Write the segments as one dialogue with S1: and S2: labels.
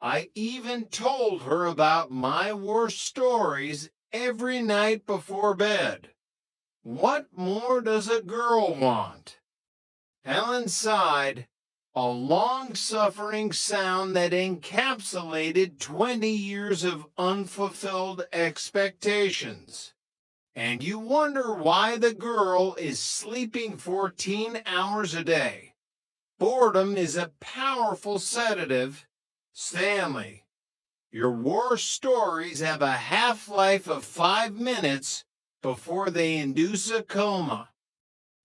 S1: I even told her about my worst stories every night before bed. What more does a girl want?" Helen sighed, a long-suffering sound that encapsulated 20 years of unfulfilled expectations. And you wonder why the girl is sleeping 14 hours a day. Boredom is a powerful sedative. Stanley, your worst stories have a half-life of 5 minutes before they induce a coma.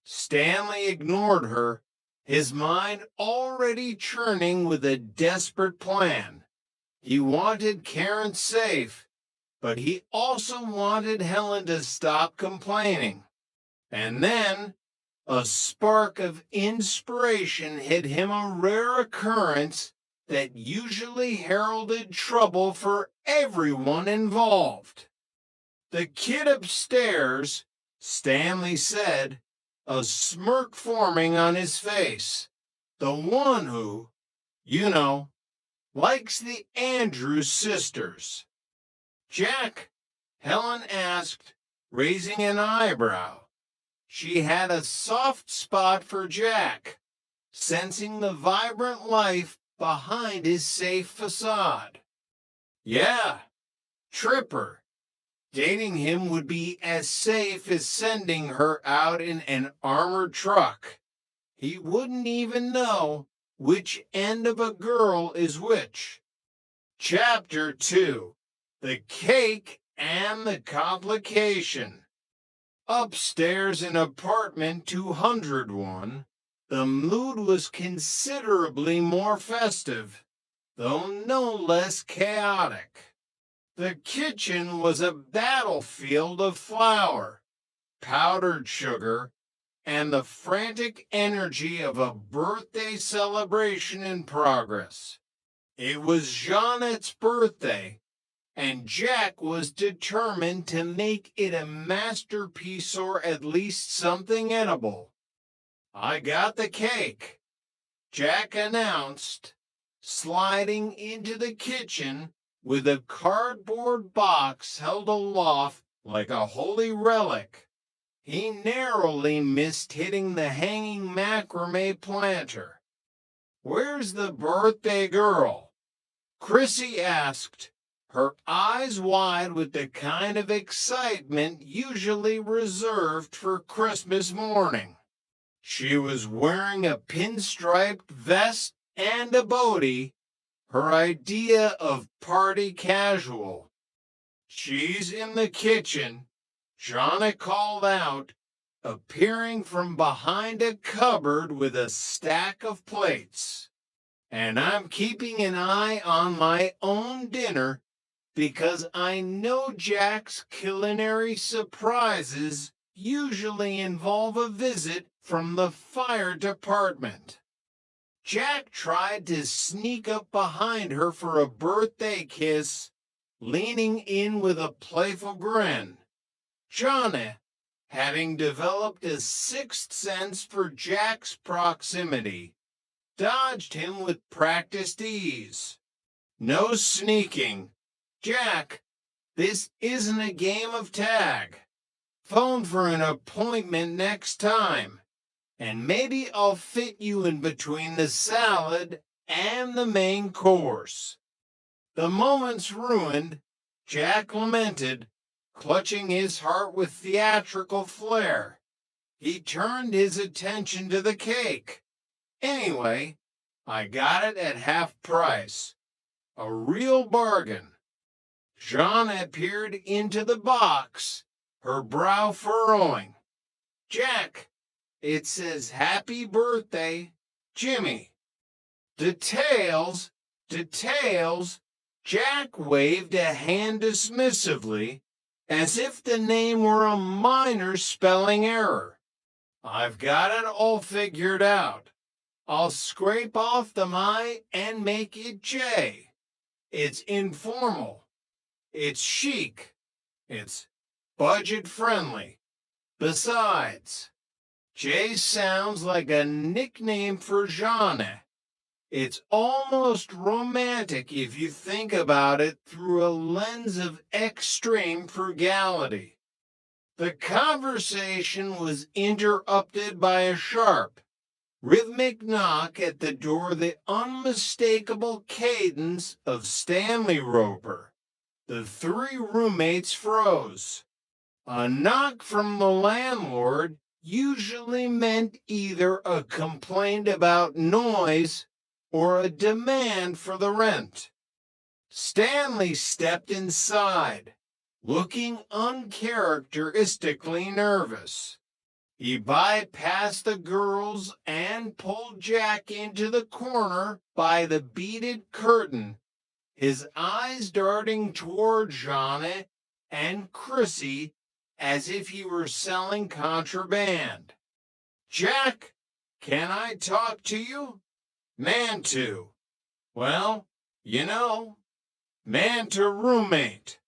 S1: Stanley ignored her, his mind already churning with a desperate plan. He wanted Karen safe, but he also wanted Helen to stop complaining. And then a spark of inspiration hit him, a rare occurrence that usually heralded trouble for everyone involved. "The kid upstairs," Stanley said, a smirk forming on his face. "The one who, you know, likes the Andrews sisters." "Jack?" Helen asked, raising an eyebrow. She had a soft spot for Jack, sensing the vibrant life behind his safe facade. "Yeah, Tripper. Dating him would be as safe as sending her out in an armored truck. He wouldn't even know which end of a girl is which." Chapter 2: The Cake and the Complication. Upstairs in apartment 201, the mood was considerably more festive, though no less chaotic. The kitchen was a battlefield of flour, powdered sugar, and the frantic energy of a birthday celebration in progress. It was Jeanette's birthday, and Jack was determined to make it a masterpiece or at least something edible. "I got the cake," Jack announced, sliding into the kitchen with a cardboard box held aloft like a holy relic. He narrowly missed hitting the hanging macrame planter. "Where's the birthday girl?" Chrissy asked, her eyes wide with the kind of excitement usually reserved for Christmas morning. She was wearing a pinstriped vest and a boatie, her idea of party casual. "She's in the kitchen," Shauna called out, appearing from behind a cupboard with a stack of plates. "And I'm keeping an eye on my own dinner because I know Jack's culinary surprises usually involve a visit from the fire department." Jack tried to sneak up behind her for a birthday kiss, leaning in with a playful grin. Johnny, having developed a sixth sense for Jack's proximity, dodged him with practiced ease. "No sneaking. Jack, this isn't a game of tag. Phone for an appointment next time, and maybe I'll fit you in between the salad and the main course." The moment's ruined, Jack lamented, clutching his heart with theatrical flair. He turned his attention to the cake. "Anyway, I got it at half price. A real bargain." Jeanette peered into the box, her brow furrowing. "Jack, it says happy birthday, Jimmy." Details. Jack waved a hand dismissively, as if the name were a minor spelling error. "I've got it all figured out. I'll scrape off the I and make it J. It's informal. It's chic. It's budget-friendly. Besides, J sounds like a nickname for Jeanne. It's almost romantic if you think about it through a lens of extreme frugality. The conversation was interrupted by a sharp, rhythmic knock at the door, the unmistakable cadence of Stanley Roper. The three roommates froze. A knock from the landlord usually meant either a complaint about noise or a demand for the rent. Stanley stepped inside, looking uncharacteristically nervous. He bypassed the girls and pulled Jack into the corner by the beaded curtain, his eyes darting toward Johnny and Chrissy as if he were selling contraband. "Jack, can I talk to you?" "Man to." "Well, you know, man to roommate."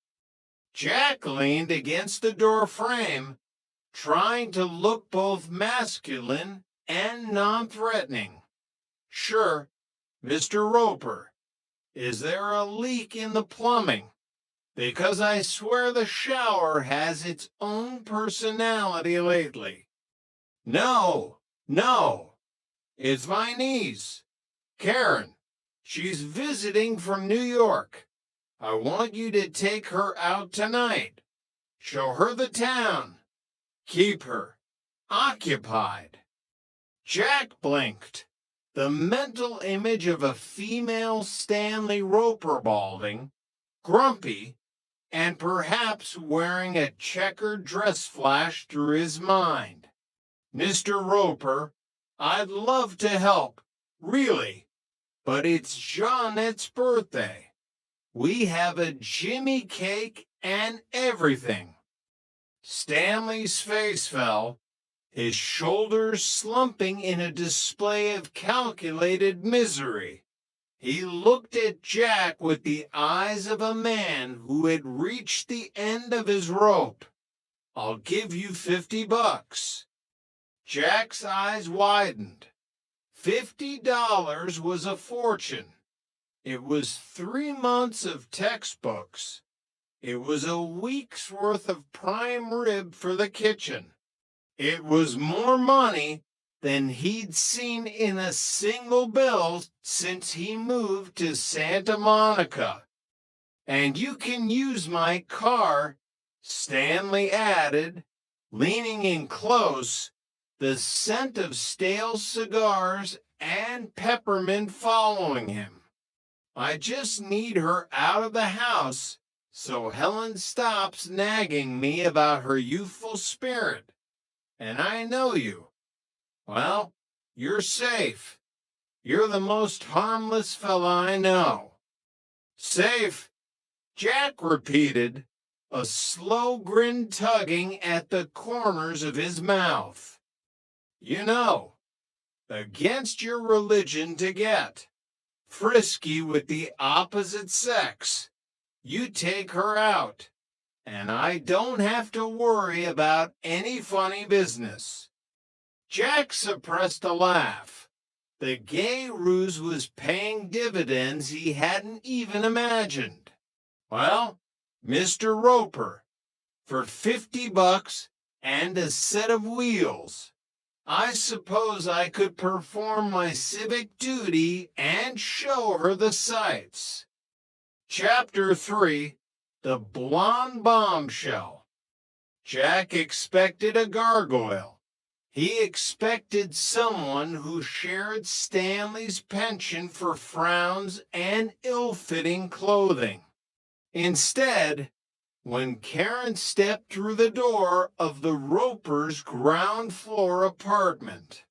S1: Jack leaned against the door frame, trying to look both masculine and non-threatening. "Sure, Mr. Roper. Is there a leak in the plumbing? Because I swear the shower has its own personality lately." "No, no. It's my niece, Karen. She's visiting from New York. I want you to take her out tonight. Show her the town. Keep her occupied." Jack blinked. The mental image of a female Stanley Roper balding, grumpy, and perhaps wearing a checkered dress flashed through his mind. "Mr. Roper, I'd love to help, really, but it's Jeanette's birthday. We have a Jimmy cake and everything." Stanley's face fell, his shoulders slumping in a display of calculated misery. He looked at Jack with the eyes of a man who had reached the end of his rope. "I'll give you $50. Jack's eyes widened. $50 was a fortune. It was 3 months of textbooks. It was a week's worth of prime rib for the kitchen. It was more money than he'd seen in a single bill since he moved to Santa Monica. "And you can use my car," Stanley added, leaning in close, the scent of stale cigars and peppermint following him. "I just need her out of the house so Helen stops nagging me about her youthful spirit. And I know you. Well, you're safe. You're the most harmless fella I know." "Safe," Jack repeated, a slow grin tugging at the corners of his mouth. "You know, against your religion to get frisky with the opposite sex. You take her out, and I don't have to worry about any funny business." Jack suppressed a laugh. The gay ruse was paying dividends he hadn't even imagined. "Well, Mr. Roper, for $50 and a set of wheels, I suppose I could perform my civic duty and show her the sights." Chapter 3: The Blonde Bombshell. Jack expected a gargoyle. He expected someone who shared Stanley's penchant for frowns and ill-fitting clothing. Instead, when Karen stepped through the door of the Ropers' ground-floor apartment,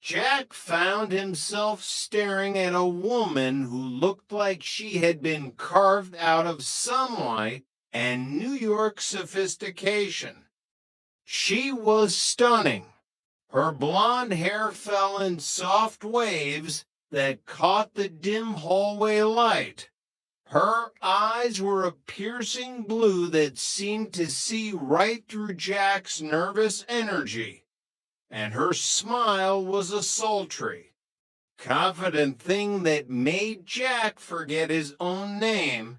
S1: Jack found himself staring at a woman who looked like she had been carved out of sunlight and New York sophistication. She was stunning. Her blonde hair fell in soft waves that caught the dim hallway light. Her eyes were a piercing blue that seemed to see right through Jack's nervous energy, and her smile was a sultry, confident thing that made Jack forget his own name